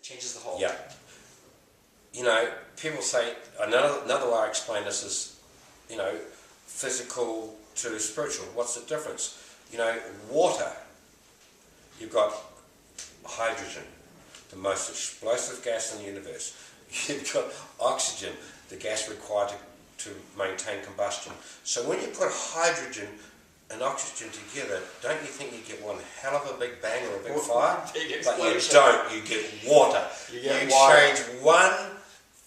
Changes the whole. Yeah. You know, people say, another way I explain this is, you know, physical to spiritual. What's the difference? You know, water, you've got hydrogen, the most explosive gas in the universe. You've got oxygen, the gas required to maintain combustion. So when you put hydrogen and oxygen together, don't you think you get one hell of a big bang or a big fire? But you don't, you get water. You change one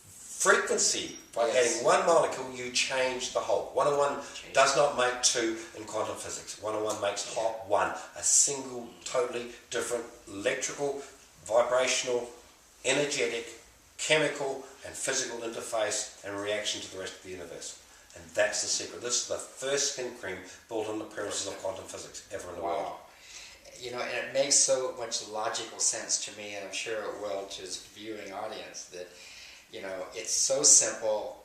frequency by adding one molecule, you change the whole. 1 and 1 does not make 2 in quantum physics. 1 and 1 makes one, a single, totally different electrical, vibrational, energetic, chemical and physical interface and reaction to the rest of the universe. And that's the secret. This is the first skin cream built on the premises of quantum physics ever in the world. You know, and it makes so much logical sense to me, and I'm sure it will to his viewing audience, that, you know, it's so simple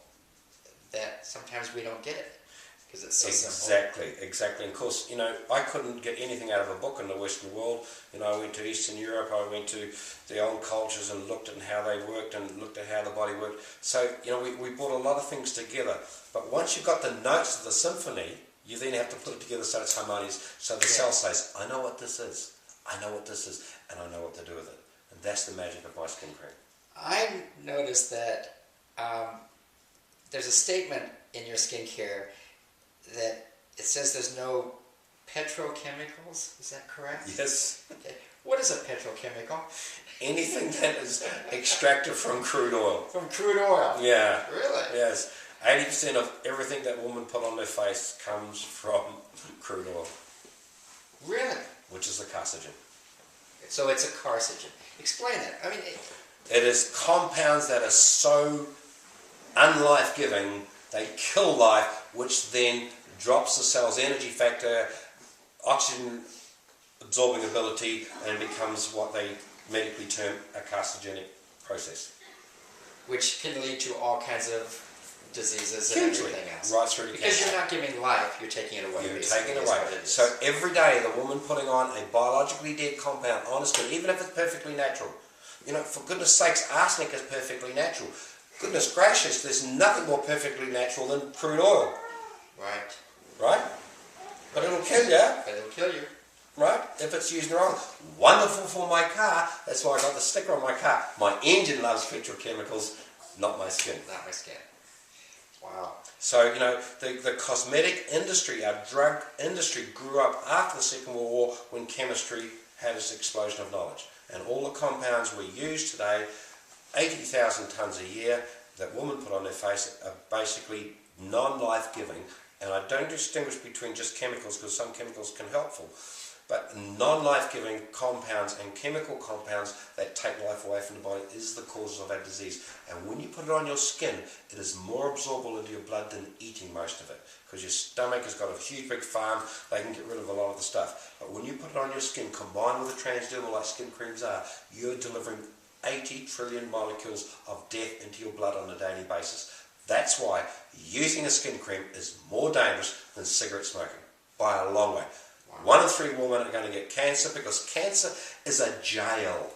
that sometimes we don't get it. Because it's so simple. Exactly. Of course, you know, I couldn't get anything out of a book in the Western world. You know, I went to Eastern Europe, I went to the old cultures and looked at how they worked and looked at how the body worked. So, you know, we brought a lot of things together. But once you've got the notes of the symphony, you then have to put it together so it's harmonious. So the cell says, I know what this is, I know what this is, and I know what to do with it. And that's the magic of my skin cream. I noticed that there's a statement in your skincare that it says there's no petrochemicals. Is that correct? Yes. Okay. What is a petrochemical? Anything that is extracted from crude oil. From crude oil? Yeah. Really? Yes. 80% of everything that women put on their face comes from crude oil. Really? Which is a carcinogen. So it's a carcinogen. Explain that. I mean, it is compounds that are so unlife-giving, they kill life, which then drops the cell's energy factor, oxygen absorbing ability, and becomes what they medically term a carcinogenic process. Which can lead to all kinds of diseases and everything else. Right through to because cancer. you're not giving life, you're taking it away. You're taking it away. So every day the woman putting on a biologically dead compound on her skin, even if it's perfectly natural. You know, for goodness sakes, arsenic is perfectly natural. Goodness gracious, there's nothing more perfectly natural than crude oil. Right. Right? But it'll kill you. But it'll kill you. Right? If it's used wrong. Wonderful for my car. That's why I got the sticker on my car. My engine loves petrochemicals, not my skin. Not my skin. Wow. So, you know, the cosmetic industry, our drug industry grew up after the Second World War when chemistry had its explosion of knowledge. And all the compounds we use today, 80,000 tonnes a year that women put on their face are basically non-life-giving. And I don't distinguish between just chemicals because some chemicals can be helpful. But non-life-giving compounds and chemical compounds that take life away from the body is the causes of our disease. And when you put it on your skin, it is more absorbable into your blood than eating most of it. Because your stomach has got a huge big farm, they can get rid of a lot of the stuff. But when you put it on your skin, combined with the transdermal like skin creams are, you're delivering 80 trillion molecules of death into your blood on a daily basis. That's why using a skin cream is more dangerous than cigarette smoking, by a long way. 1 in 3 women are going to get cancer because cancer is a jail.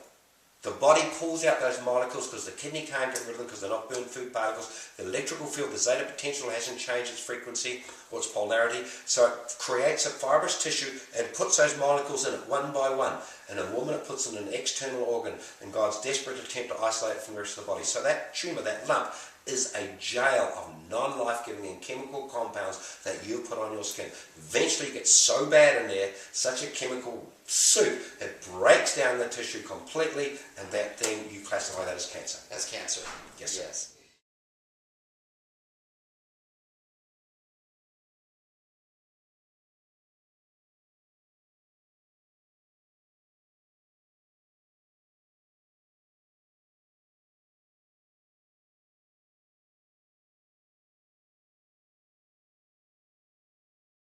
The body pulls out those molecules because the kidney can't get rid of them because they're not burnt food particles. The electrical field, the zeta potential hasn't changed its frequency or its polarity. So it creates a fibrous tissue and puts those molecules in it one by one. And a woman, it puts in an external organ in God's desperate attempt to isolate it from the rest of the body. So that tumour, that lump, is a jail of non-life-giving and chemical compounds that you put on your skin. Eventually it gets so bad in there, such a chemical soup, it breaks down the tissue completely, and that then you classify that as cancer. As cancer. Yes. Yes.